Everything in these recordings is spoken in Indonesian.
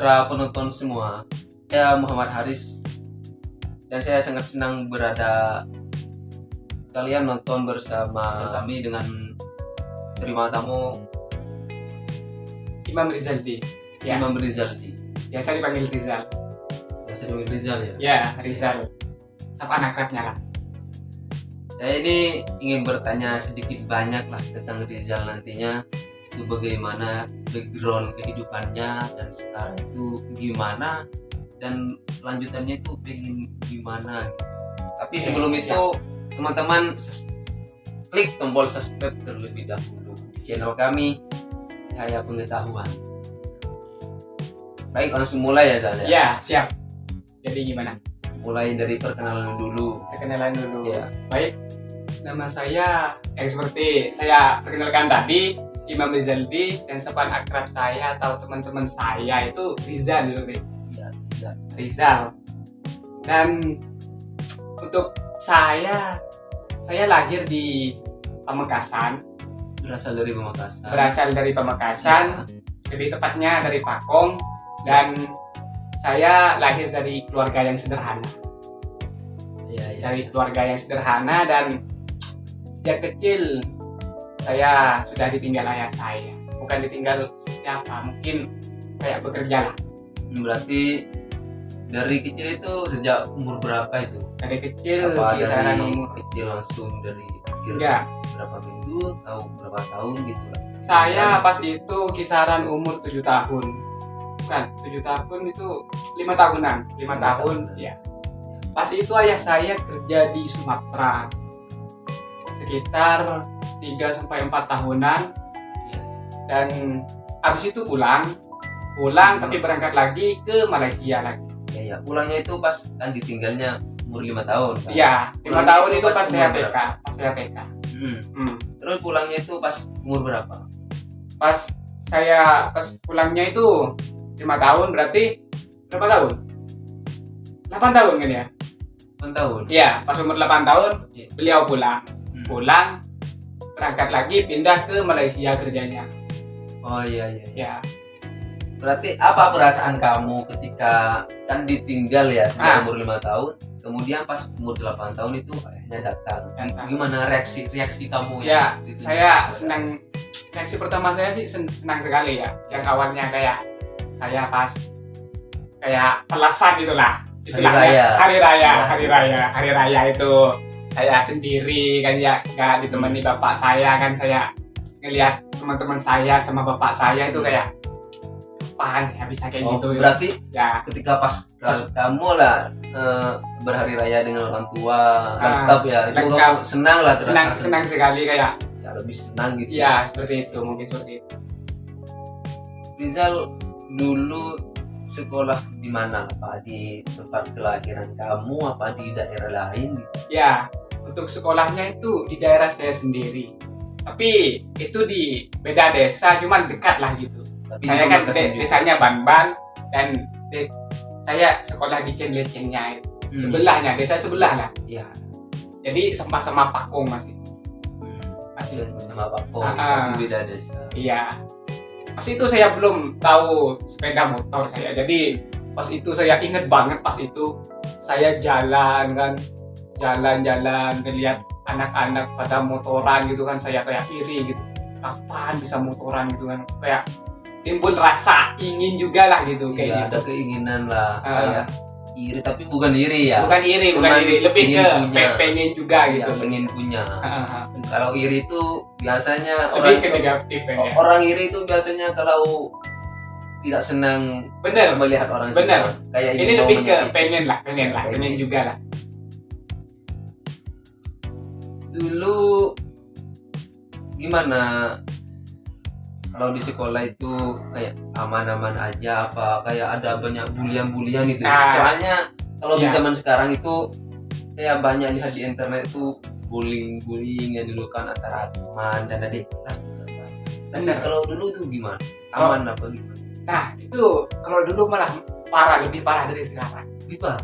sejahtera penonton semua. Saya Muhammad Haris dan saya sangat senang berada kalian nonton bersama kami dengan terima tamu Imam Rizaldi. Ya. Imam Rizaldi. Biasa dipanggil Rizal. Biasa dipanggil Rizal ya? Ya, Rizal. Sapa akrabnya lah. Saya ini ingin bertanya sedikit banyak lah tentang Rizal nantinya. Itu bagaimana background kehidupannya dan sekarang itu gimana dan lanjutannya itu pengen gimana gitu. Tapi sebelum itu teman-teman klik tombol subscribe terlebih dahulu di channel kami Cahaya Pengetahuan. Baik, langsung mulai ya Zal ya? Ya, siap. Jadi gimana? Mulai dari perkenalan dulu. Perkenalan dulu. Ya. Baik. Nama saya seperti saya perkenalkan tadi, Imam Rizaldi, dan sapaan akrab saya atau teman-teman saya itu Rizal dulu nih. Ya, Rizal. Rizal. Dan untuk saya lahir di Pamekasan. Berasal dari Pamekasan. Berasal dari Pamekasan, lebih tepatnya dari Pakong, dan saya lahir dari keluarga yang sederhana. Dari keluarga yang sederhana, dan sejak kecil saya sudah ditinggal ayah saya. Bukan ditinggal siapa, mungkin kayak bekerja lah. Berarti dari kecil itu sejak umur berapa itu? Dari kecil, Apa kisaran dari umur. kecil langsung dari kecil Enggak, berapa minggu atau berapa tahun gitu lah? saya pas itu kisaran umur 7 tahun. Bukan, 7 tahun itu 5 tahunan. 5 tahun, ya. Pas itu ayah saya kerja di Sumatera. Sekitar 3-4 tahunan. Ya. Dan habis itu pulang tapi berangkat lagi ke Malaysia lagi. Ya, pulangnya itu pas kan ditinggalnya umur 5 tahun kan? Iya, 5 Pulangnya tahun itu itu pas pas saya umur TK. Pas saya TK. Terus pulangnya itu pas umur berapa? Pas pulangnya itu 5 tahun, berarti berapa tahun? 8 tahun kan ya? 8 tahun? Iya, pas umur 8 tahun Iya. beliau pulang. Berangkat lagi pindah ke Malaysia kerjanya. Oh iya. Ya. Berarti apa perasaan kamu ketika kan ditinggal ya sejak umur 5 tahun, kemudian pas umur 8 tahun itu ayahnya datang. Gimana reaksi kamu Ya, ditinggal? saya senang. Reaksi pertama saya sih senang sekali ya. Yang awalnya kayak saya pas kayak pelesan itulah. Hari raya itu saya sendiri kan ya, nggak ditemani bapak saya kan. Saya ngelihat teman-teman saya sama bapak saya itu kayak apaan saya bisa kayak gitu. Berarti ya, ketika pas kamu lah berhari raya dengan orang tua lengkap ya, itu lengkap. kamu senang lah, senang sekali kayak ya, lebih senang gitu ya, seperti itu, mungkin seperti itu. Rizal dulu sekolah di mana? Apa di tempat kelahiran kamu, apa di daerah lain gitu? Ya, untuk sekolahnya itu di daerah saya sendiri, tapi itu di beda desa, cuman dekat lah gitu. Tapi Saya kan desanya Banban, dan saya sekolah di Cenlecengnya, sebelahnya, desa sebelah lah. Iya. Jadi sama-sama Pakong masih Sama Pakong, tapi beda desa. Iya. Pas itu saya belum tahu sepeda motor saya. Jadi pas itu saya inget banget, pas itu saya jalan ngeliat anak-anak pada motoran gitu kan, saya kayak iri gitu. Kapan bisa motoran gitu kan? Kayak timbul rasa ingin juga lah gitu kayak Iya, gitu. ada keinginan lah kayak iri, tapi bukan iri ya. Bukan iri, lebih ke pengen juga ya, gitu. pengen punya. Kalau iri itu biasanya Lebih ke negatif kan ya. orang iri itu biasanya kalau tidak senang Bener. melihat orang Bener. senang. Kayak Ini lebih ke pengen juga lah. Dulu gimana? Kalau di sekolah itu kayak aman-aman aja apa kayak ada banyak bulian-bulian gitu. Soalnya kalau di zaman sekarang itu saya banyak lihat di internet itu bullying yang dulu kan antara teman dan adik kelas. Tapi kalau dulu itu gimana? Aman apa gimana? Nah, itu kalau dulu malah lebih parah dari sekarang. Lebih parah.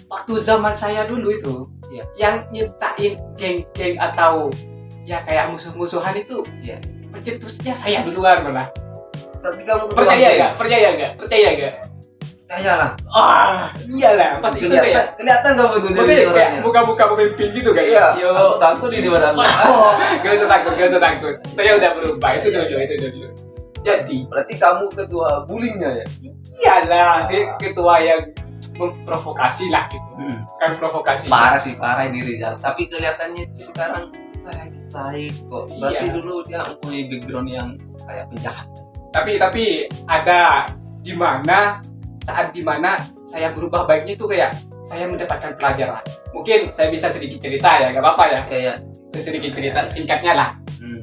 Waktu zaman saya dulu itu, yang nyiptain geng-geng atau ya kayak musuh-musuhan itu, pencetusnya saya duluan malah. Berarti kamu Percaya nggak? Percayalah. Iyalah. Pas itu kayak kelihatan kamu itu dari kayak orangnya. muka-muka pemimpin gitu kayak. Iya. Yo. Aku takut ini badanmu. Gak usah takut. Saya udah berubah. Itu dulu. Jadi, Berarti kamu ketua bullyingnya ya? iyalah sih ketua yang memprovokasi lah gitu. Kan provokasi. Parah ini Rizal. Tapi kelihatannya itu sekarang baik kok. Berarti Iya. dulu dia mempunyai background yang kayak penjahat. Tapi ada saat dimana saya berubah baiknya itu kayak saya mendapatkan pelajaran. Mungkin saya bisa sedikit cerita ya, gak apa-apa ya. Kayak Sedikit cerita singkatnya lah. hmm.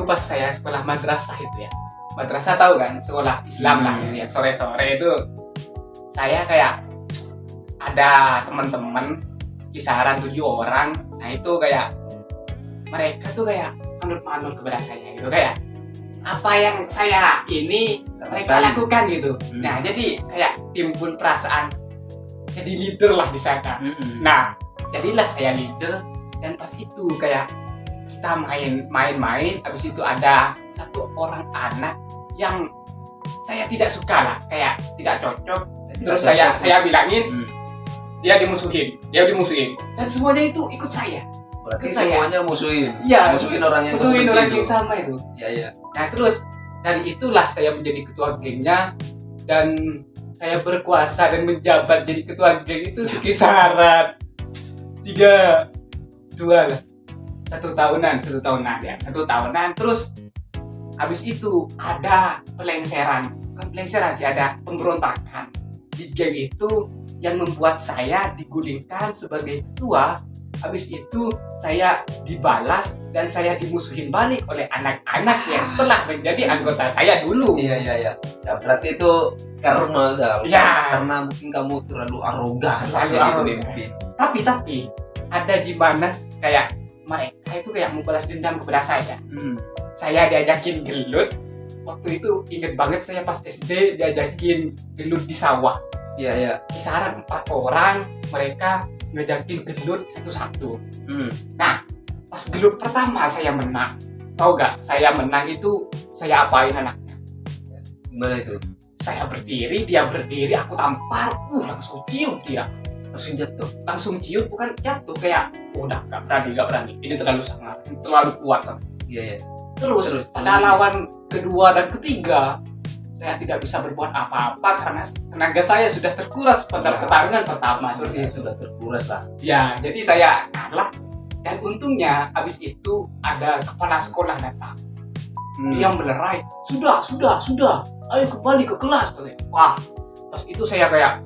Pas saya sekolah madrasah itu ya. Madrasah tahu kan, sekolah Islam lah gitu ya. Sore-sore itu saya kayak ada teman-teman kisaran 7 orang. Nah itu kayak mereka tuh kayak manut-manut kepada saya gitu, kayak apa yang saya ini mereka lakukan gitu. Nah jadi kayak timbul perasaan jadi leader lah di sana. Nah jadilah saya leader, dan pas itu kayak kita main, habis itu ada satu orang anak yang saya tidak suka lah, kayak tidak cocok. Terus saya bilangin, dia dimusuhin, dan semuanya itu ikut saya. Berarti semuanya musuhin. Iya, musuhin orang yang sama itu. Iya. Nah terus dari itulah saya menjadi ketua gengnya, dan saya berkuasa dan menjabat jadi ketua geng itu sekitar 2 lah, 1 tahunan. Terus habis itu ada bukan pelengseran sih, ada pemberontakan di geng itu yang membuat saya digulingkan sebagai ketua. Habis itu saya dibalas dan saya dimusuhin balik oleh anak-anak yang telah menjadi anggota saya dulu. Iya. Ya berarti itu karma Zal. Ya. Karena mungkin kamu terlalu arogan Terlalu jadi arogan. pemimpin. Tapi ada di mana kayak mereka itu kayak membalas dendam kepada saya. Saya diajakin gelut. Waktu itu inget banget saya pas SD diajakin gelut di sawah. Iya. Kisaran 4 orang, mereka ngajakin gelut satu-satu. Nah, pas gelut pertama saya menang. Tahu gak? Saya menang itu saya apain anaknya? Gimana itu? Saya berdiri, dia berdiri, aku tampar, langsung cium dia. Langsung cium, bukan jatuh, kayak udah gak berani. Ini terlalu sangat, terlalu kuat. Iya. Terus pada lawan kedua dan ketiga, saya tidak bisa berbuat apa-apa karena tenaga saya sudah terkuras pada pertarungan pertama. Sudah terkuras lah. Ya, jadi saya kalah, dan untungnya habis itu ada kepala sekolah datang. Dia melerai, sudah, ayo kembali ke kelas. Wah, pas itu saya kayak,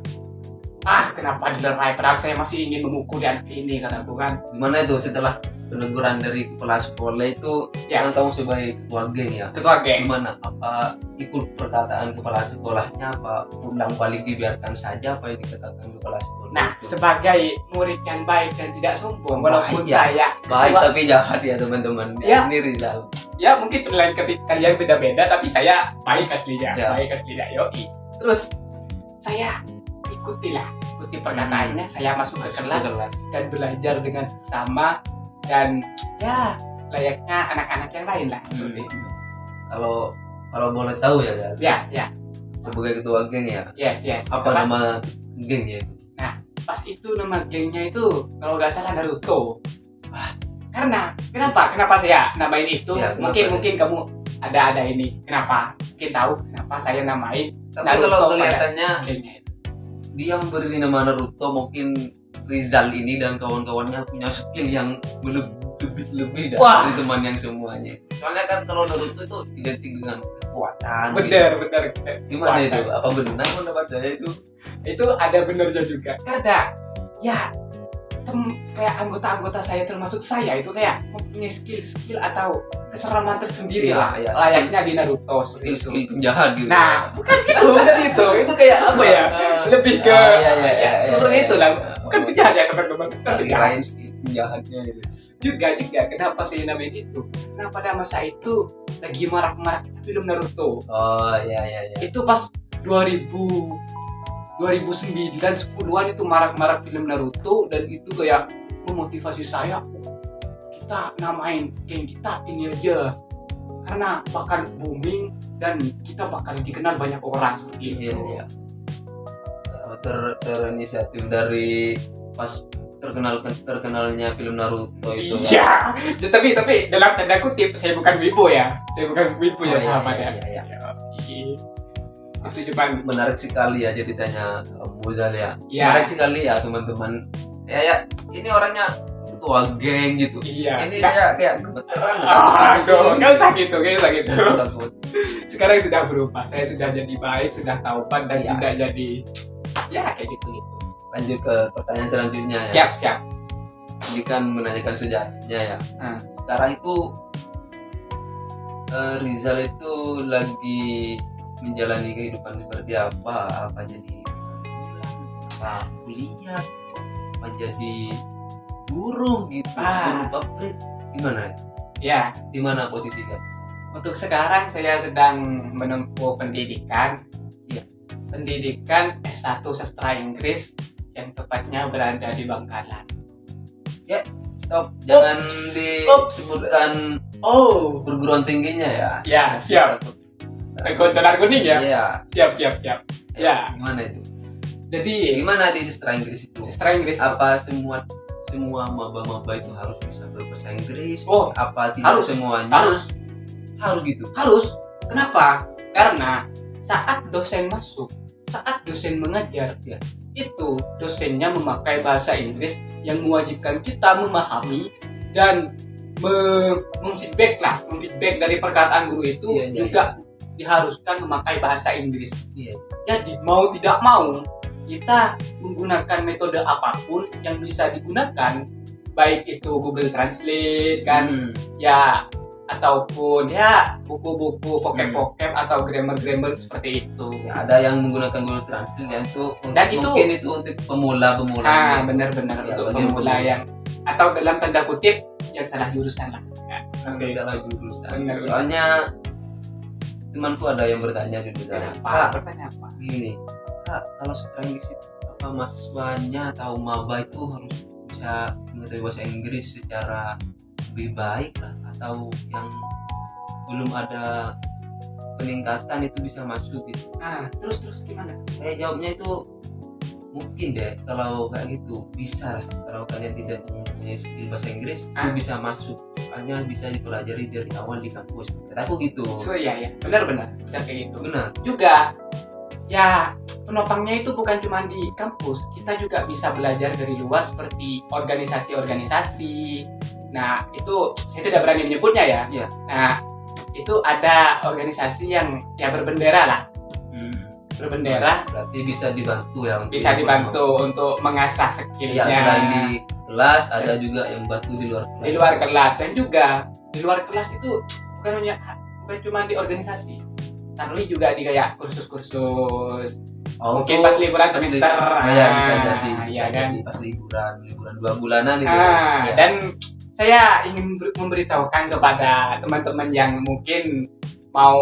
kenapa dilerai, padahal saya masih ingin memukul anak ini, kataku kan. Gimana itu setelah peneguran dari kepala sekolah itu, kan kamu sebagai ketua geng ya? Ketua geng. Gimana? Apa ikut perkataan kepala sekolahnya, apa pulang balik dibiarkan saja apa yang dikatakan kepala sekolah? Nah, itu? sebagai murid yang baik dan tidak sombong, walaupun saya baik tapi jahat ya teman-teman. Ya. Ini Rizal. Ya mungkin penilaian kalian beda-beda, tapi saya baik aslinya. Ya. Yoi. Terus saya ikuti perkataannya. Saya masuk ke kelas dan belajar dengan sesama, dan ya layaknya anak-anak yang lain lah. Seperti itu. Kalau boleh tahu ya. Ya. Sebagai ketua geng ya. Yes. Apa nama gengnya itu? Nah, pas itu nama gengnya itu kalau nggak salah Naruto. Kenapa saya namain itu? Ya, mungkin kamu ada ini. Kenapa? Mungkin tahu kenapa saya namain Tapi Naruto kalau kelihatannya gengnya itu. dia memberi nama Naruto, mungkin Rizal ini dan kawan-kawannya punya skill yang lebih dari teman yang semuanya. Soalnya kan kalau Naruto itu identik dengan kekuatan. Bener. Gimana Kekuatan. itu? Apa benar pendapat saya itu? Itu ada benernya juga. Karena ya kayak anggota-anggota saya termasuk saya itu kayak mempunyai skill atau keseraman tersendiri lah. Layaknya di Naruto Skill penjahat gitu. Nah, bukan itu. Itu kayak apa ya? Lebih ke seperti itu lah. Bukan penjahat ya teman-teman. Bukan penjahat. Skill penjahatnya itu. Juga kenapa saya namain itu? Nah, pada masa itu lagi marak-marak film Naruto. Oh iya. Itu pas 2009 10-an itu marak-marak film Naruto, dan itu kayak memotivasi saya, kita namain geng kita ini aja karena bakal booming dan kita bakal dikenal banyak orang seperti itu. Iya. Terinisiatif dari pas terkenalnya film Naruto itu. Iya. Tapi dalam tanda kutip saya bukan wibu ya. Saya bukan wibu ya sahabat ya. Iya. Itu cuma menarik sekali ya ceritanya Muzal ya. Iya. Menarik sekali ya teman-teman. Ya ini orangnya ketua geng gitu. Iya. Ini saya kayak gemeteran. Aduh, nggak usah gitu. Takut. Sekarang sudah berubah. Saya sudah jadi baik, sudah taubat dan Iya. tidak jadi ya kayak gitu. Lanjut ke pertanyaan selanjutnya ya. Siap. Ini kan menanyakan sejarahnya ya. Sekarang itu Rizal itu lagi menjalani kehidupan seperti apa jadi apa kuliah, apa jadi guru gitu, guru pabrik, gimana? Ya, di mana posisinya? untuk sekarang saya sedang menempuh pendidikan. Iya. Pendidikan S1 Sastra Inggris yang tepatnya berada di Bangkalan. Stop, jangan disebutkan perguruan tingginya ya. Ya, siap. Takut dolar kuning ya? Iya. Siap. Ya. Gimana itu? Jadi Gimana di sastra Inggris itu? Sastra Inggris Apa semua maba-maba itu harus bisa berbahasa Inggris? Oh, apa tidak harus. semuanya? Harus gitu. Harus. Kenapa? Karena saat dosen masuk, saat dosen mengajar, Ya. itu dosennya memakai bahasa Inggris yang mewajibkan kita memahami dan memfeedback dari perkataan guru itu. Iya. Juga diharuskan memakai bahasa Inggris. Iya. Jadi mau tidak mau kita menggunakan metode apapun yang bisa digunakan, baik itu Google Translate kan, ya, ataupun ya buku-buku vocab atau grammar seperti itu. Ya, ada yang menggunakan Google Translate yang itu Dan itu- mungkin itu untuk pemula. Benar-benar Ya, untuk bagi pemula yang atau dalam tanda kutip yang salah jurusan lah. Oke. Salah jurusan. Benar. Soalnya temanku ada yang bertanya di sana. Apa? Pertanyaan apa? Gini, Kak, kalau sastra Inggris itu apa mahasiswanya atau maba itu harus bisa mengetahui bahasa Inggris secara lebih baik lah, atau yang belum ada peningkatan itu bisa masuk gitu? Terus gimana? Saya jawabnya itu mungkin deh, kalau kayak gitu bisa lah. Kalau kalian tidak mempunyai skill bahasa Inggris itu bisa masuk, soalnya bisa dipelajari dari awal di kampus. Kataku gitu. So ya, benar kayak gitu. Benar. Juga ya penopangnya itu bukan cuma di kampus, kita juga bisa belajar dari luar seperti organisasi. Nah, itu saya tidak berani menyebutnya ya. Iya. Nah, itu ada organisasi yang ya berbendera lah. Berbendera, Berarti bisa dibantu ya untuk bisa dibantu untuk mengasah skillnya. Ya, selain di kelas ada juga yang bantu di luar kelas. Di luar kelas, dan juga di luar kelas itu bukan cuma di organisasi, tapi juga di kayak kursus-kursus. Mungkin pas liburan semester. Ya, bisa jadi. Ya kan? Jadi pas liburan 2 bulanan itu. Ya. Dan saya ingin memberitahukan kepada teman-teman yang mungkin mau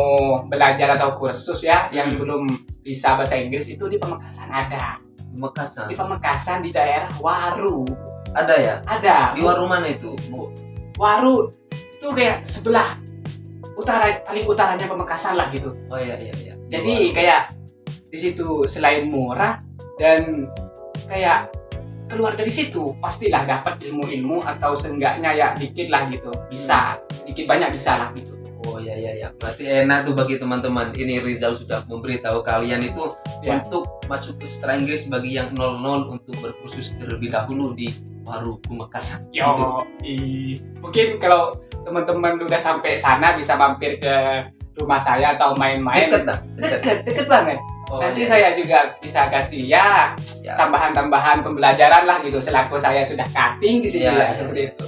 belajar atau kursus ya, yang belum bisa bahasa Inggris, itu di Pamekasan ada. Pamekasan. Di Pamekasan di daerah Waru. Ada ya? Ada. Di Waru mana itu, Bu? Waru itu kayak sebelah paling utaranya Pamekasan lah gitu. Oh iya. Jadi kayak di situ selain murah dan kayak keluar dari situ pastilah dapat ilmu-ilmu atau seenggaknya ya dikit lah gitu. Bisa, dikit banyak bisa lah gitu. Oh iya. Berarti enak tuh bagi teman-teman. Ini Rizal sudah memberitahu kalian itu untuk masuk ke sastra Inggris bagi yang 00 untuk berkursus terlebih dahulu di Waru Pamekasan. Mungkin kalau teman-teman udah sampai sana bisa mampir ke rumah saya atau main-main. Deket banget. Nanti saya juga bisa kasih ya tambahan-tambahan pembelajaran lah gitu selaku saya sudah cutting di sini seperti itu.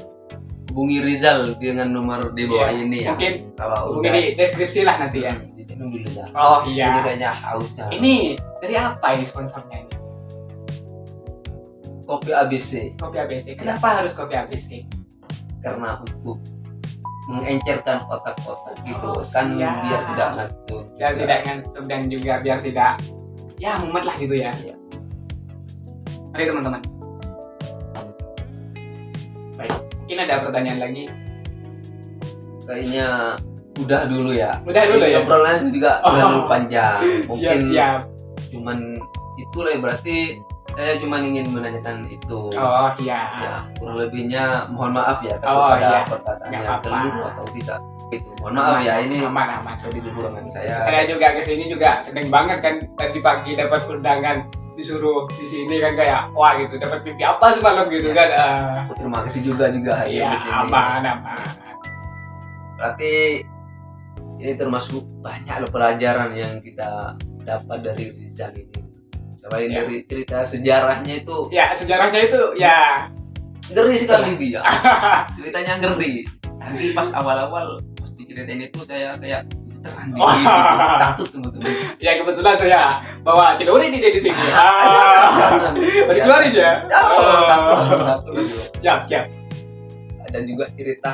Hubungi Rizal dengan nomor di bawah ini ya. Mungkin kalau hubungi di deskripsi lah nanti ya. Diminum dulu ya. Oh iya. Ini kayaknya haus ya. Ini dari apa ini sponsornya ini? Kopi ABC. Kopi ABC. Kenapa harus kopi ABC? Karena untuk mengencerkan otak-otak gitu kan, siap. biar tidak ngantuk. Biar tidak ngantuk dan juga biar tidak mumet lah gitu ya. Mari teman-teman. Baik, mungkin ada pertanyaan lagi. Kayaknya udah dulu ya. Udah dulu ya. Obrolannya juga terlalu panjang. Mungkin Siap. cuman itulah ya, berarti saya cuma ingin menanyakan itu. Oh iya. Ya, kurang lebihnya mohon maaf ya Oh, kalau ada iya. perkataan Nggak yang apa-apa. keliru atau tidak. Itu. Mohon maaf ya, ini aman. jadi kekurangan saya. Saya juga kesini juga seneng banget kan, tadi pagi dapat undangan disuruh di sini kan, kayak wah gitu, dapat mimpi apa semalam gitu kan. Terima kasih juga hadir Iya, di sini. aman. Berarti ini termasuk banyak loh pelajaran yang kita dapat dari Rizal ini. Selain Ya. dari cerita sejarahnya itu Ya sejarahnya itu ya ngeri sekali dia. Ceritanya ngeri. Tadi pas awal-awal pas diceritain itu saya kayak terang dikit, takut teman-teman. ya kebetulan saya bawa celuri nih di sini. Jangan. Mau dikeluarin ya? Takut. Siap. Dan juga cerita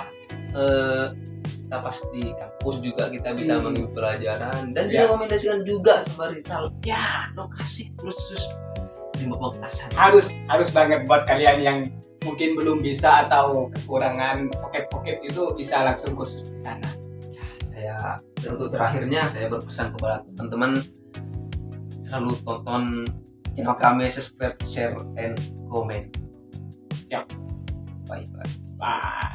kita pas di kampus juga kita bisa mengambil pelajaran dan direkomendasikan juga sama Rizal. Ya, lokasi khusus di Pamekasan. Harus banget buat kalian yang mungkin belum bisa atau kekurangan pocket itu, bisa langsung kursus di sana. Saya untuk terakhirnya saya berpesan kepada teman-teman, selalu tonton channel kami, subscribe, share, and comment. Siap. Bye. Bye.